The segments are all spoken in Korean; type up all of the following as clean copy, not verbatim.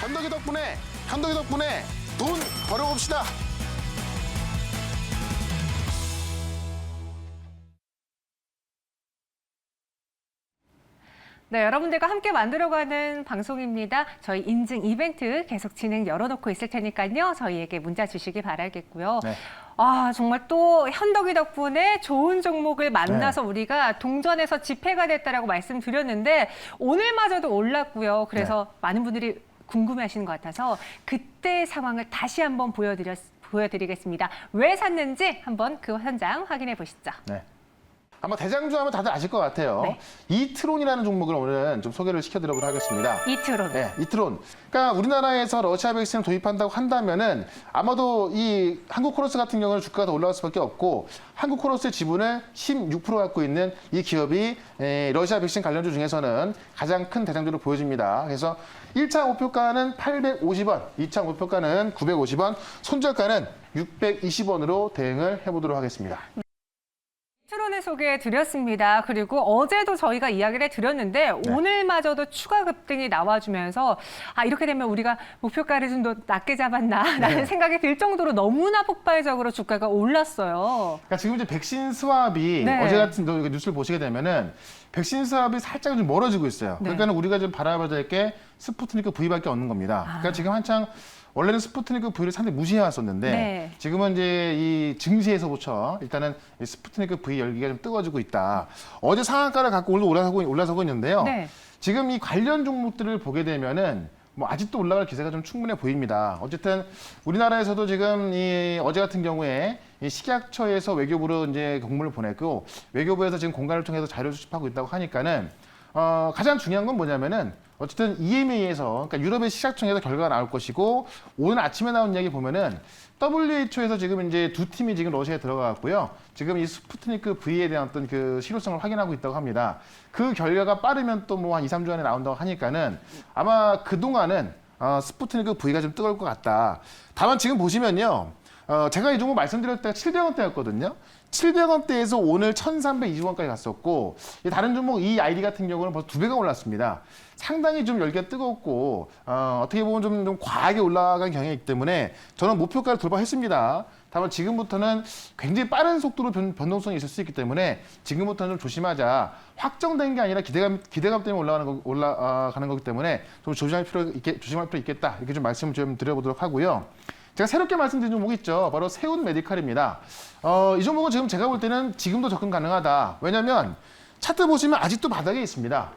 현덕이 덕분에 돈 벌어봅시다. 네, 여러분들과 함께 만들어가는 방송입니다. 저희 인증 이벤트 계속 진행 열어놓고 있을 테니까요. 저희에게 문자 주시기 바라겠고요. 네. 아, 정말 또 현덕이 덕분에 좋은 종목을 만나서 우리가 동전에서 지폐가 됐다라고 말씀드렸는데 오늘마저도 올랐고요. 그래서 많은 분들이 궁금해하시는 것 같아서 그때 상황을 다시 한번 보여드리겠습니다. 왜 샀는지 한번 그 현장 확인해 보시죠. 네. 아마 대장주 하면 다들 아실 것 같아요. 네. 이트론이라는 종목을 오늘은 좀 소개를 시켜드리도록 하겠습니다. 이트론. 네, 이트론. 그러니까 우리나라에서 러시아 백신을 도입한다고 한다면은 아마도 이 한국코러스 같은 경우는 주가가 더 올라갈 수밖에 없고 한국코러스의 지분을 16% 갖고 있는 이 기업이 러시아 백신 관련주 중에서는 가장 큰 대장주를 보여줍니다. 그래서 1차 목표가는 850원, 2차 목표가는 950원, 손절가는 620원으로 대응을 해보도록 하겠습니다. 트론을 소개해 드렸습니다. 그리고 어제도 저희가 이야기를 해드렸는데 오늘마저도 추가 급등이 나와주면서 아 이렇게 되면 우리가 목표가를 좀 더 낮게 잡았나라는 생각이 들 정도로 너무나 폭발적으로 주가가 올랐어요. 그러니까 지금 이제 백신 스왑이 어제 같은 뉴스를 보시게 되면은 백신 스왑이 살짝 좀 멀어지고 있어요. 그러니까 우리가 좀 바라봐야 될 게 스푸트니크 V밖에 없는 겁니다. 그러니까 지금 한창 원래는 스푸트니크 V를 상당히 무시해왔었는데 지금은 이제 이 증시에서부터 일단은 이 스푸트니크 V 열기가 좀 뜨거워지고 있다. 어제 상한가를 갖고 올라서고 있는데요. 지금 이 관련 종목들을 보게 되면은 뭐 아직도 올라갈 기세가 좀 충분해 보입니다. 어쨌든 우리나라에서도 지금 이 어제 같은 경우에 이 식약처에서 외교부로 이제 공문을 보냈고 외교부에서 지금 공관을 통해서 자료 수집하고 있다고 하니까는 가장 중요한 건 뭐냐면은 어쨌든 EMA에서 그러니까 유럽의 식약청에서 결과가 나올 것이고 오늘 아침에 나온 이야기 보면은 WHO에서 지금 이제 두 팀이 지금 러시아에 들어가고요. 지금 이 스푸트니크 V에 대한 어떤 그 실효성을 확인하고 있다고 합니다. 그 결과가 빠르면 또 뭐 한 2, 3주 안에 나온다고 하니까는 아마 그동안은 스푸트니크 V가 좀 뜨거울 것 같다. 다만 지금 보시면요. 제가 이 종목 말씀드렸을 때가 700원대였거든요. 700원대에서 오늘 1320원까지 갔었고 다른 종목 이 아이디 같은 경우는 벌써 2배가 올랐습니다. 상당히 좀 열기가 뜨겁고 어떻게 보면 좀 과하게 올라간 경향이 있기 때문에 저는 목표가를 돌파했습니다. 다만 지금부터는 굉장히 빠른 속도로 변동성이 있을 수 있기 때문에 지금부터는 좀 조심하자. 확정된 게 아니라 기대감 때문에 올라가는 거기 때문에 좀 조심할 필요 있겠다. 이렇게 좀 말씀을 좀 드려보도록 하고요. 제가 새롭게 말씀드린 종목이 있죠. 바로 세운 메디칼입니다. 이 종목은 지금 제가 볼 때는 지금도 접근 가능하다. 왜냐하면 차트 보시면 아직도 바닥에 있습니다.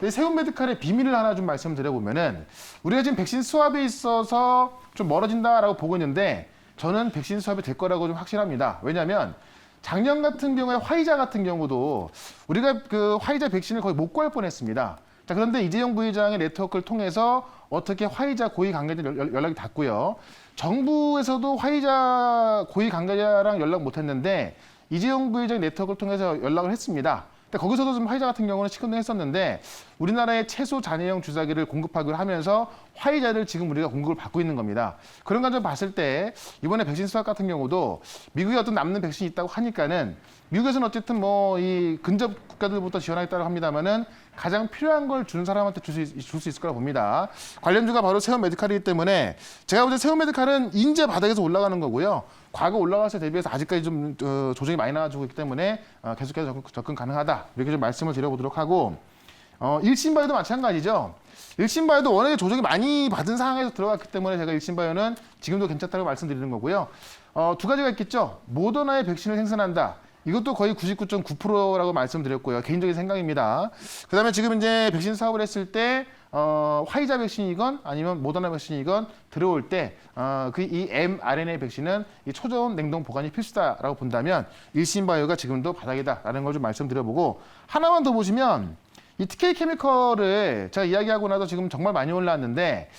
세운 메디칼의 비밀을 하나 좀 말씀드려보면은 우리가 지금 백신 수합에 있어서 좀 멀어진다라고 보고 있는데 저는 백신 수합이 될 거라고 좀 확신합니다. 왜냐하면 작년 같은 경우에 화이자 같은 경우도 우리가 그 화이자 백신을 거의 못 구할 뻔했습니다. 자, 그런데 이재용 부회장의 네트워크를 통해서 어떻게 화이자 고위 관계자 연락이 닿고요. 정부에서도 화이자 고위 관계자랑 연락 못 했는데 이재용 부회장의 네트워크를 통해서 연락을 했습니다. 근데 거기서도 좀 화이자 같은 경우는 시큰둥 했었는데 우리나라의 최소 잔여형 주사기를 공급하기로 하면서 화이자를 지금 우리가 공급을 받고 있는 겁니다. 그런 관점 봤을 때 이번에 백신 수합 같은 경우도 미국에 어떤 남는 백신이 있다고 하니까는 미국에서는 어쨌든 뭐 이 근접 국가들부터 지원하겠다고 합니다만은 가장 필요한 걸 주는 사람한테 줄 수 있을 거라 봅니다. 관련주가 바로 세운 메디칼이기 때문에 제가 볼 때 세운 메디칼은 인제 바닥에서 올라가는 거고요. 과거 올라갔을 때 대비해서 아직까지 좀 조정이 많이 나와주고 있기 때문에 계속해서 접근 가능하다. 이렇게 좀 말씀을 드려보도록 하고 일신바이오도 마찬가지죠. 일신바이오도 워낙에 조정이 많이 받은 상황에서 들어갔기 때문에 제가 일신바이오는 지금도 괜찮다고 말씀드리는 거고요. 두 가지가 있겠죠. 모더나의 백신을 생산한다. 이것도 거의 99.9%라고 말씀드렸고요. 개인적인 생각입니다. 그다음에 지금 이제 백신 사업을 했을 때 화이자 백신이건 아니면 모더나 백신이건 들어올 때 이 mRNA 백신은 이 초저온 냉동 보관이 필수다라고 본다면 일신바이오가 지금도 바닥이다라는 걸 좀 말씀드려보고 하나만 더 보시면 이 TK케미컬을 제가 이야기하고 나서 지금 정말 많이 올랐는데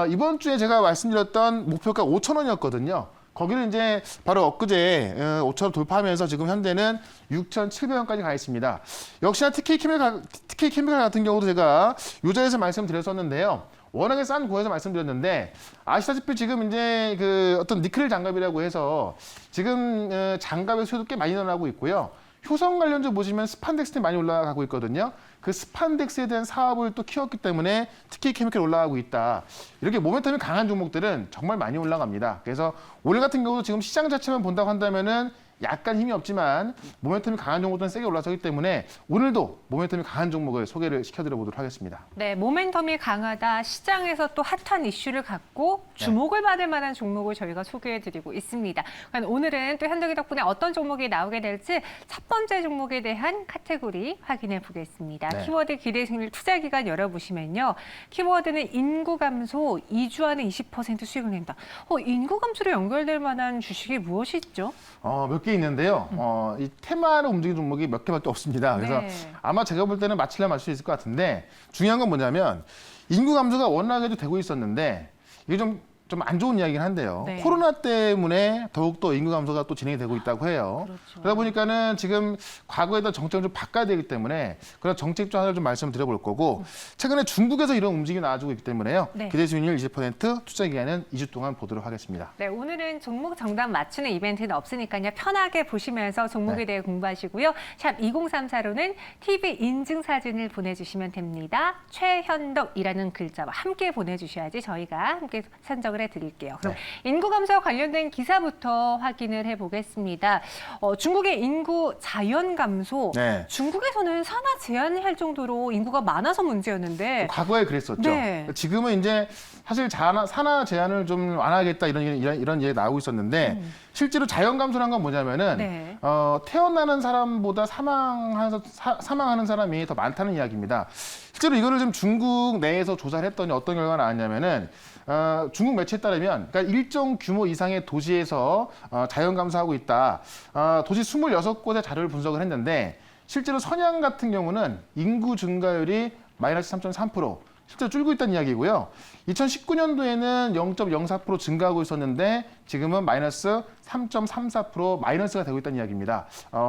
이번 주에 제가 말씀드렸던 목표가 5,000원이었거든요. 거기는 이제 바로 엊그제 5,000원 돌파하면서 지금 현재는 6,700원까지 가 있습니다. 역시나 TK케미칼 같은 경우도 제가 이 자리에서 말씀드렸었는데요. 워낙에 싼 고에서 말씀드렸는데 아시다시피 지금 이제 그 어떤 니켈 장갑이라고 해서 지금 장갑의 수요도 꽤 많이 늘어나고 있고요. 효성 관련주 보시면 스판덱스도 많이 올라가고 있거든요. 그 스판덱스에 대한 사업을 또 키웠기 때문에 특히 케미컬 올라가고 있다. 이렇게 모멘텀이 강한 종목들은 정말 많이 올라갑니다. 그래서 오늘 같은 경우도 지금 시장 자체만 본다고 한다면은 약간 힘이 없지만 모멘텀이 강한 종목들은 세게 올라서기 때문에 오늘도 모멘텀이 강한 종목을 소개를 시켜드려 보도록 하겠습니다. 네, 모멘텀이 강하다. 시장에서 또 핫한 이슈를 갖고 주목을 받을 만한 종목을 저희가 소개해드리고 있습니다. 오늘은 또 현덕이 덕분에 어떤 종목이 나오게 될지 첫 번째 종목에 대한 카테고리 확인해 보겠습니다. 네. 키워드 기대 승률 투자 기간 열어보시면요. 키워드는 인구 감소 2주 안에 20% 수익을 낸다. 인구 감소로 연결될 만한 주식이 무엇이 있죠? 몇 개 있는데요. 이 테마로 움직이는 종목이 몇 개밖에 없습니다. 그래서 네. 아마 제가 볼 때는 맞히려면 맞출 수 있을 것 같은데 중요한 건 뭐냐면 인구 감소가 워낙에도 되고 있었는데 이게 좀 안 좋은 이야기긴 한데요. 네. 코로나 때문에 더욱더 인구 감소가 또 진행이 되고 있다고 해요. 그렇죠. 그러다 보니까는 지금 과거에 대한 정책을 좀 바꿔야 되기 때문에 그런 정책 좀 하나를 좀 말씀을 드려볼 거고 최근에 중국에서 이런 움직임이 나와주고 있기 때문에요. 네. 기대 수익률 20%, 투자 기간은 2주 동안 보도록 하겠습니다. 네, 오늘은 종목 정답 맞추는 이벤트는 없으니까요. 편하게 보시면서 종목에 네. 대해 공부하시고요. 샵 2034로는 TV 인증 사진을 보내주시면 됩니다. 최현덕이라는 글자와 함께 보내주셔야지 저희가 함께 선정을 해드릴게요. 그럼 인구 감소와 관련된 기사부터 확인을 해보겠습니다. 중국의 인구 자연 감소. 네. 중국에서는 산하 제한할 정도로 인구가 많아서 문제였는데 과거에 그랬었죠. 네. 지금은 이제 사실 산하 제한을 좀 완화하겠다 이런 얘기 나오고 있었는데 실제로 자연 감소란 건 뭐냐면은 네. 태어나는 사람보다 사망하는 사람이 더 많다는 이야기입니다. 실제로 이거를 좀 중국 내에서 조사를 했더니 어떤 결과가 나왔냐면은 중국 매체에 따르면 그러니까 일정 규모 이상의 도시에서 자연 감소하고 있다. 도시 26곳의 자료를 분석을 했는데 실제로 선양 같은 경우는 인구 증가율이 마이너스 3.3%, 실제로 줄고 있다는 이야기고요. 2019년도에는 0.04% 증가하고 있었는데 지금은 마이너스 3.34% 마이너스가 되고 있다는 이야기입니다.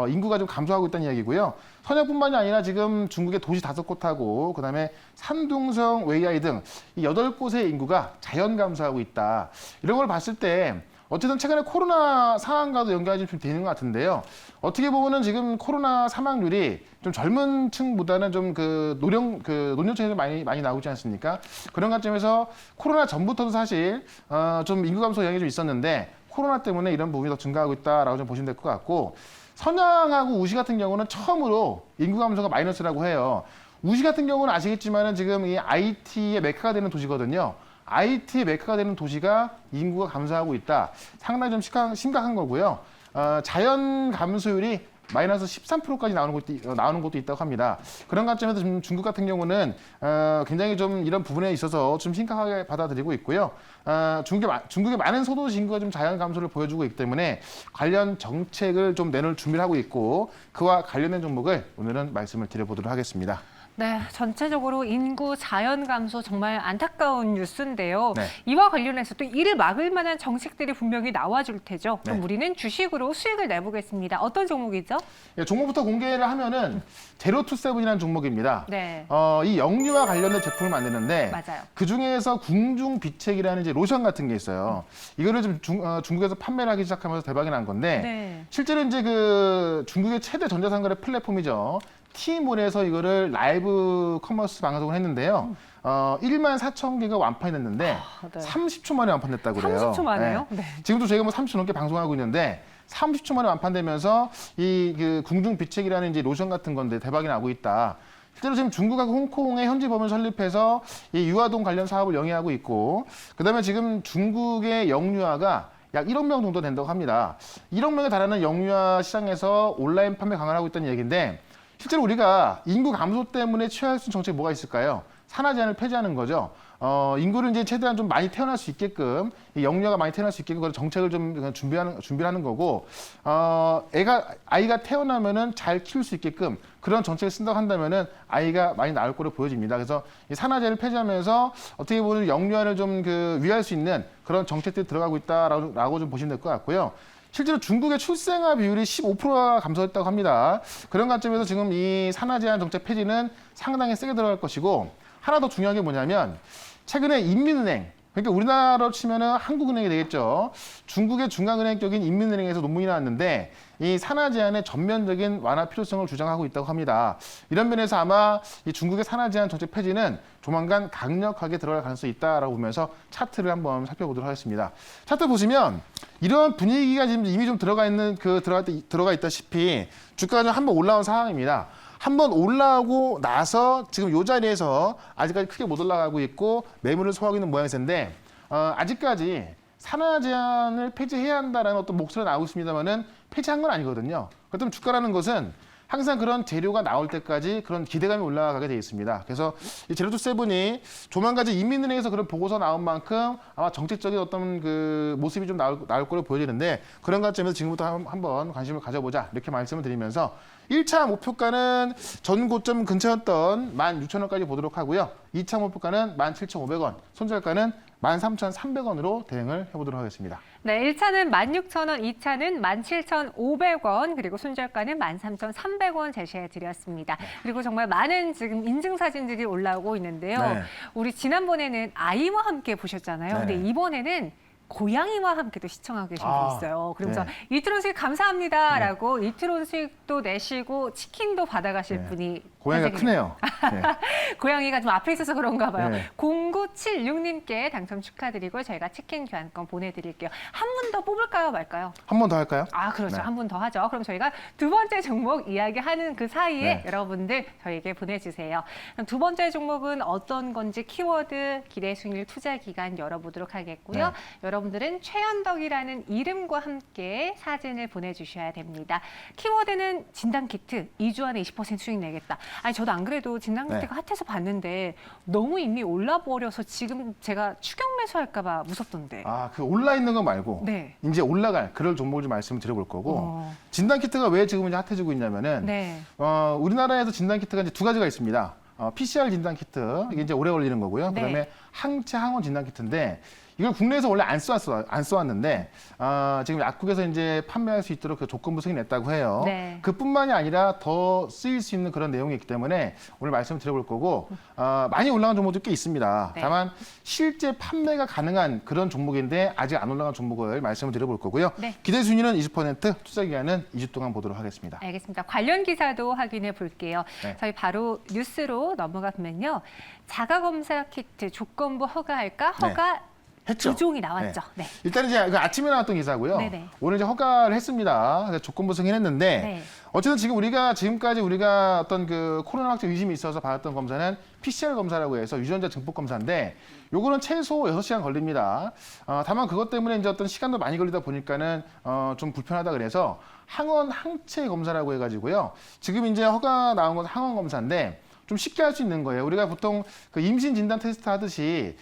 인구가 좀 감소하고 있다는 이야기고요. 선양뿐만이 아니라 지금 중국의 도시 5곳하고 그다음에 산둥성, 웨이하이 등 이 8곳의 인구가 자연 감소하고 있다. 이런 걸 봤을 때 어쨌든 최근에 코로나 상황과도 연관이 좀 되는 것 같은데요. 어떻게 보면은 지금 코로나 사망률이 좀 젊은 층보다는 좀 노년층에서 많이 나오지 않습니까? 그런 관점에서 코로나 전부터도 사실 좀 인구 감소 영향이 좀 있었는데 코로나 때문에 이런 부분이 더 증가하고 있다라고 좀 보시면 될 것 같고 선양하고 우시 같은 경우는 처음으로 인구 감소가 마이너스라고 해요. 우시 같은 경우는 아시겠지만은 지금 이 IT의 메카가 되는 도시거든요. IT의 메카가 되는 도시가 인구가 감소하고 있다. 상당히 좀 심각한 거고요. 자연 감소율이 마이너스 13%까지 나오는 곳도 있다고 합니다. 그런 관점에서 지금 중국 같은 경우는 굉장히 좀 이런 부분에 있어서 좀 심각하게 받아들이고 있고요. 중국의 많은 소도시 인구가 좀 자연 감소를 보여주고 있기 때문에 관련 정책을 좀 내놓을 준비를 하고 있고 그와 관련된 종목을 오늘은 말씀을 드려보도록 하겠습니다. 네, 전체적으로 인구 자연 감소 정말 안타까운 뉴스인데요. 네. 이와 관련해서 또 이를 막을 만한 정책들이 분명히 나와줄 테죠. 그럼 네. 우리는 주식으로 수익을 내보겠습니다. 어떤 종목이죠? 예, 종목부터 공개를 하면은 제로투세븐이라는 종목입니다. 네. 이 영유아 관련된 제품을 만드는데 맞아요. 그 중에서 궁중비책이라는 이제 로션 같은 게 있어요. 이거를 좀 중국에서 판매를 하기 시작하면서 대박이 난 건데 네. 실제로 이제 그 중국의 최대 전자상거래 플랫폼이죠. T몰에서 이거를 라이브 커머스 방송을 했는데요. 1만 4천 개가 완판이 됐는데 네. 30초 만에 완판됐다고 그래요. 30초 만에요? 네. 네. 지금도 저희가 뭐 30초 넘게 방송하고 있는데 30초 만에 완판되면서 그 궁중비책이라는 이제 로션 같은 건데 대박이 나고 있다. 실제로 지금 중국하고 홍콩의 현지 법을 설립해서 이 유아동 관련 사업을 영위하고 있고 그다음에 지금 중국의 영유아가 약 1억 명 정도 된다고 합니다. 1억 명에 달하는 영유아 시장에서 온라인 판매 강화를 하고 있다는 얘기인데 실제로 우리가 인구 감소 때문에 취할 수 있는 정책이 뭐가 있을까요? 산하 제한을 폐지하는 거죠. 인구를 이제 최대한 좀 많이 태어날 수 있게끔, 이 영유아가 많이 태어날 수 있게끔 그런 정책을 좀 준비를 하는 거고, 아이가 태어나면은 잘 키울 수 있게끔 그런 정책을 쓴다고 한다면은 아이가 많이 나올 거로 보여집니다. 그래서 이 산하 제한을 폐지하면서 어떻게 보면 영유아를 좀 위할 수 있는 그런 정책들이 들어가고 있다라고 좀 보시면 될 것 같고요. 실제로 중국의 출생아 비율이 15%가 감소했다고 합니다. 그런 관점에서 지금 이 산하 제한 정책 폐지는 상당히 세게 들어갈 것이고 하나 더 중요한 게 뭐냐면 최근에 인민은행 그러니까 우리나라로 치면은 한국은행이 되겠죠. 중국의 중앙은행 쪽인 인민은행에서 논문이 나왔는데 이 산하 제한의 전면적인 완화 필요성을 주장하고 있다고 합니다. 이런 면에서 아마 이 중국의 산하 제한 정책 폐지는 조만간 강력하게 들어갈 가능성이 있다라고 보면서 차트를 한번 살펴보도록 하겠습니다. 차트 보시면 이런 분위기가 지금 이미 좀 들어가 있다시피 주가가 좀 한번 올라온 상황입니다. 한번 올라오고 나서 지금 이 자리에서 아직까지 크게 못 올라가고 있고 매물을 소화하고 있는 모양새인데 아직까지 산하 제한을 폐지해야 한다라는 어떤 목소리가 나오고 있습니다만은 폐지한 건 아니거든요. 그렇다면 주가라는 것은 항상 그런 재료가 나올 때까지 그런 기대감이 올라가게 돼 있습니다. 그래서 이 제로투세븐이 조만간 인민은행에서 그런 보고서 나온 만큼 아마 정책적인 어떤 그 모습이 좀 나올 거로 보여지는데 그런 관점에서 지금부터 한번 관심을 가져보자 이렇게 말씀을 드리면서 1차 목표가는 전 고점 근처였던 16,000원까지 보도록 하고요. 2차 목표가는 17,500원, 손절가는 13,300원으로 대응을 해보도록 하겠습니다. 네, 1차는 16,000원, 2차는 17,500원, 그리고 손절가는 13,300원 제시해 드렸습니다. 그리고 정말 많은 지금 인증 사진들이 올라오고 있는데요. 네. 우리 지난번에는 아이와 함께 보셨잖아요. 네. 근데 이번에는 고양이와 함께도 시청하고 계신 분이 있어요. 그러면서 이트론 수익 감사합니다라고 이트론 수익도 내시고 치킨도 받아가실 분이 고양이가 크네요. 네. 고양이가 좀 앞에 있어서 그런가 봐요. 네. 0976님께 당첨 축하드리고 저희가 치킨 교환권 보내드릴게요. 한 분 더 뽑을까요 말까요? 한 번 더 할까요? 아, 그렇죠. 네. 한 분 더 하죠. 그럼 저희가 두 번째 종목 이야기하는 그 사이에 여러분들 저에게 보내주세요. 그럼 두 번째 종목은 어떤 건지 키워드 기대 수익률 투자 기간 열어보도록 하겠고요. 여러분들은 최현덕이라는 이름과 함께 사진을 보내주셔야 됩니다. 키워드는 진단키트 2주 안에 20% 수익 내겠다. 아니 저도 안 그래도 진단키트가 핫해서 봤는데 너무 이미 올라버려서 지금 제가 추격 매수할까 봐 무섭던데. 아, 그 올라 있는 거 말고 이제 올라갈 그럴 종목을 좀 말씀을 드려볼 거고 진단키트가 왜 지금 이제 핫해지고 있냐면은 우리나라에서 진단키트가 이제 두 가지가 있습니다. PCR 진단키트 이게 이제 오래 걸리는 거고요. 그다음에 항체 항원 진단키트인데 이걸 국내에서 원래 안 써왔는데 지금 약국에서 이제 판매할 수 있도록 그 조건부 승인했다고 해요. 그뿐만이 아니라 더 쓰일 수 있는 그런 내용이 있기 때문에 오늘 말씀을 드려볼 거고 많이 올라간 종목도 꽤 있습니다. 다만 실제 판매가 가능한 그런 종목인데 아직 안 올라간 종목을 말씀을 드려볼 거고요. 기대 순위는 20%, 투자 기간은 2주 동안 보도록 하겠습니다. 알겠습니다. 관련 기사도 확인해 볼게요. 저희 바로 뉴스로 넘어가 보면요. 자가검사 키트 조건부 허가할까? 허가 했죠. 두 종이 나왔죠. 일단 이제 아침에 나왔던 기사고요. 오늘 이제 허가를 했습니다. 조건부 승인했는데 어쨌든 지금 지금까지 우리가 어떤 그 코로나 확진 의심이 있어서 받았던 검사는 PCR 검사라고 해서 유전자 증폭 검사인데 요거는 최소 6시간 걸립니다. 다만 그것 때문에 이제 어떤 시간도 많이 걸리다 보니까는 좀 불편하다 그래서 항원 항체 검사라고 해가지고요. 지금 이제 허가 나온 건 항원 검사인데 좀 쉽게 할 수 있는 거예요. 우리가 보통 그 임신 진단 테스트 하듯이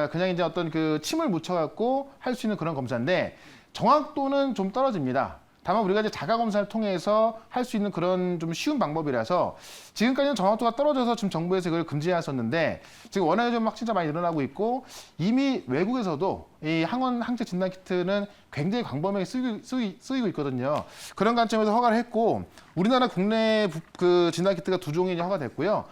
그냥 이제 어떤 그 침을 묻혀갖고 할 수 있는 그런 검사인데 정확도는 좀 떨어집니다. 다만 우리가 이제 자가 검사를 통해서 할 수 있는 그런 좀 쉬운 방법이라서 지금까지는 정확도가 떨어져서 지금 정부에서 이걸 금지했었는데 지금 워낙에 좀 확진자 많이 일어나고 있고 이미 외국에서도 이 항원 항체 진단 키트는 굉장히 광범위하게 쓰이고 있거든요. 그런 관점에서 허가를 했고 우리나라 국내 그 진단 키트가 2종이 이제 허가됐고요.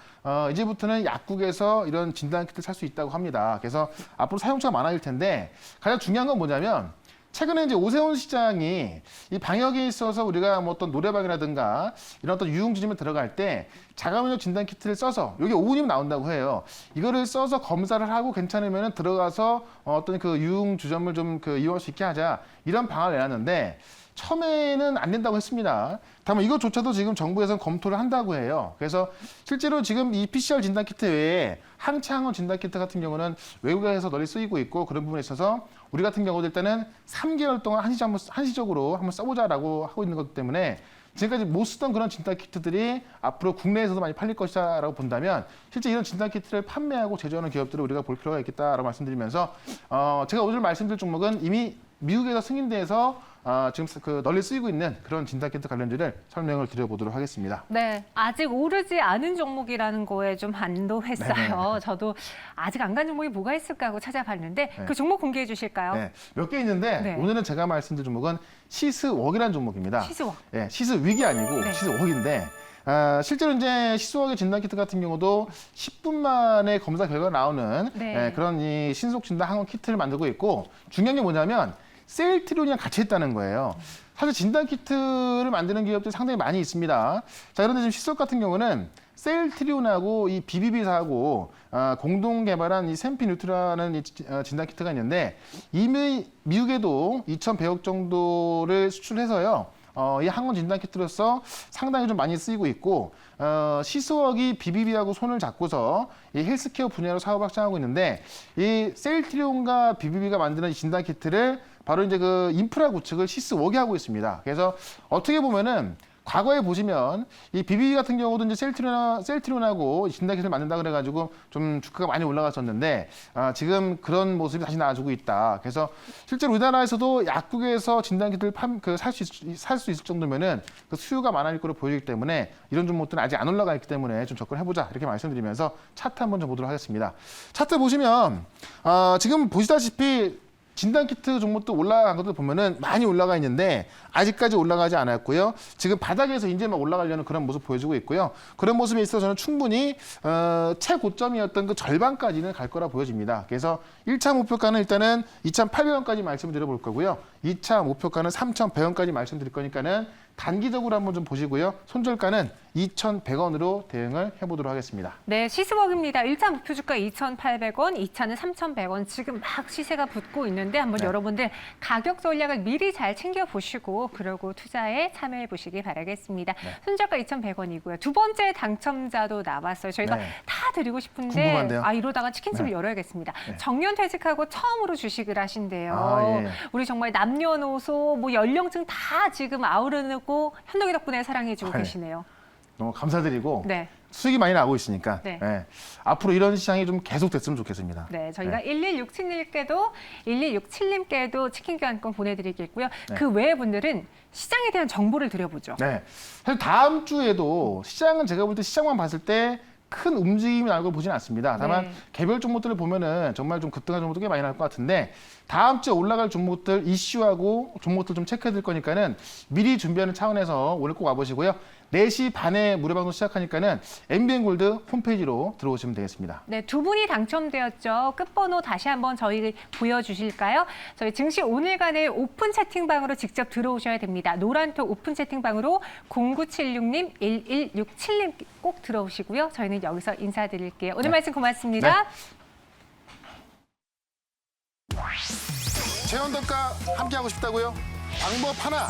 이제부터는 약국에서 이런 진단 키트를 살 수 있다고 합니다. 그래서 앞으로 사용자가 많아질 텐데 가장 중요한 건 뭐냐면 최근에 이제 오세훈 시장이 이 방역에 있어서 우리가 뭐 어떤 노래방이라든가 이런 어떤 유흥주점에 들어갈 때 자가면역 진단 키트를 써서 여기 5분이면 나온다고 해요. 이거를 써서 검사를 하고 괜찮으면 들어가서 어떤 그 유흥주점을 좀 그 이용할 수 있게 하자 이런 방안을 내놨는데 처음에는 안 된다고 했습니다. 다만 이것조차도 지금 정부에서는 검토를 한다고 해요. 그래서 실제로 지금 이 PCR 진단 키트 외에 항체 항원 진단 키트 같은 경우는 외국에서 널리 쓰이고 있고 그런 부분에 있어서 우리 같은 경우도 일단은 3개월 동안 한시적으로 한번 써보자라고 하고 있는 것 때문에 지금까지 못 쓰던 그런 진단 키트들이 앞으로 국내에서도 많이 팔릴 것이다라고 본다면 실제 이런 진단 키트를 판매하고 제조하는 기업들을 우리가 볼 필요가 있겠다라고 말씀드리면서 제가 오늘 말씀드릴 종목은 이미 미국에서 승인돼서 지금 그 널리 쓰이고 있는 그런 진단키트 관련주를 설명을 드려보도록 하겠습니다. 네, 아직 오르지 않은 종목이라는 거에 좀 안도했어요. 저도 아직 안 간 종목이 뭐가 있을까 하고 찾아봤는데 그 종목 공개해 주실까요? 네, 몇 개 있는데 오늘은 제가 말씀드릴 종목은 시스웍이라는 종목입니다. 시스웍. 네, 시스윅이 아니고 시스웍인데 실제로 이제 시소하기 진단 키트 같은 경우도 10분 만에 검사 결과가 나오는 네. 그런 이 신속 진단 항원 키트를 만들고 있고 중요한 게 뭐냐면 셀트리온이랑 같이 했다는 거예요. 사실 진단 키트를 만드는 기업들이 상당히 많이 있습니다. 자, 그런데 지금 시소 같은 경우는 셀트리온하고 이 BBB사하고 공동 개발한 이 샘피뉴트라는 이 진단 키트가 있는데 이미 미국에도 2,100억 정도를 수출해서요. 이 항원 진단 키트로서 상당히 좀 많이 쓰이고 있고 시소억이 BBB하고 손을 잡고서 이 헬스케어 분야로 사업 확장하고 있는데 이 셀트리온과 BBB가 만드는 이 진단 키트를 바로 이제 그 인프라 구축을 시스웍이 하고 있습니다. 그래서 어떻게 보면은 과거에 보시면 이 BBB 같은 경우도 이제 셀트리온하고 진단 키트를 만든다 그래가지고 좀 주가가 많이 올라갔었는데 지금 그런 모습이 다시 나와주고 있다. 그래서 실제로 우리나라에서도 약국에서 진단 키트를 살 수 있을 정도면은 그 수요가 많아질 거로 보이기 때문에 이런 종목들은 아직 안 올라가 있기 때문에 좀 접근해보자 이렇게 말씀드리면서 차트 한번 좀 보도록 하겠습니다. 차트 보시면 지금 보시다시피 진단 키트 종목도 올라간 것도 보면은 많이 올라가 있는데 아직까지 올라가지 않았고요. 지금 바닥에서 이제 막 올라가려는 그런 모습 보여주고 있고요. 그런 모습에 있어서 저는 충분히 최고점이었던 그 절반까지는 갈 거라 보여집니다. 그래서 1차 목표가는 일단은 2,800원까지 말씀을 드려볼 거고요. 2차 목표가는 3,100원까지 말씀드릴 거니까는 단기적으로 한번 좀 보시고요. 손절가는 2,100원으로 대응을 해보도록 하겠습니다. 네, 시스웍입니다. 1차 목표 주가 2,800원, 2차는 3,100원. 지금 막 시세가 붙고 있는데 한번 네. 여러분들 가격 전략을 미리 잘 챙겨보시고 그러고 투자에 참여해 보시기 바라겠습니다. 네. 손절가 2,100원이고요. 두 번째 당첨자도 나왔어요. 저희가 네. 다 드리고 싶은데 궁금한데요. 이러다가 치킨집을 네. 열어야겠습니다. 네. 정년퇴직하고 처음으로 주식을 하신대요. 예. 우리 정말 남녀노소 뭐 연령층 다 지금 아우르고 현덕이 덕분에 사랑해주고 네. 계시네요. 너무 감사드리고 네. 수익이 많이 나고 있으니까 네. 앞으로 이런 시장이 좀 계속됐으면 좋겠습니다. 네, 저희가 1167님께도 치킨 교환권 보내드리겠고요. 네. 그 외의 분들은 시장에 대한 정보를 드려보죠. 네. 사실 다음 주에도 시장은 제가 볼 때 시장만 봤을 때 큰 움직임이 나올 걸 보지는 않습니다. 다만 네. 개별 종목들을 보면은 정말 좀 급등한 종목도 꽤 많이 나올 것 같은데 다음 주에 올라갈 종목들 이슈하고 종목들 좀 체크해 드릴 거니까는 미리 준비하는 차원에서 오늘 꼭 와보시고요. 4시 반에 무료방송 시작하니까는 MBN골드 홈페이지로 들어오시면 되겠습니다. 네, 두 분이 당첨되었죠. 끝번호 다시 한번 저희 보여주실까요? 저희 증시 오늘간의 오픈 채팅방으로 직접 들어오셔야 됩니다. 노란톡 오픈 채팅방으로 0976님, 1167님 꼭 들어오시고요. 저희는 여기서 인사드릴게요. 오늘 네. 말씀 고맙습니다. 네. 최현덕과 함께하고 싶다고요? 방법 하나.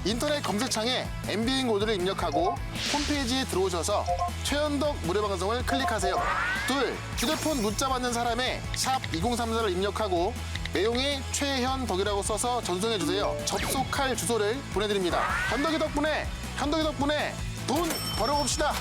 인터넷 검색창에 MBN 골드를 입력하고 홈페이지에 들어오셔서 최현덕 무료방송을 클릭하세요. 둘, 휴대폰 문자 받는 사람의 샵 2034를 입력하고 내용에 최현덕이라고 써서 전송해주세요. 접속할 주소를 보내드립니다. 현덕이 덕분에 돈 벌어봅시다.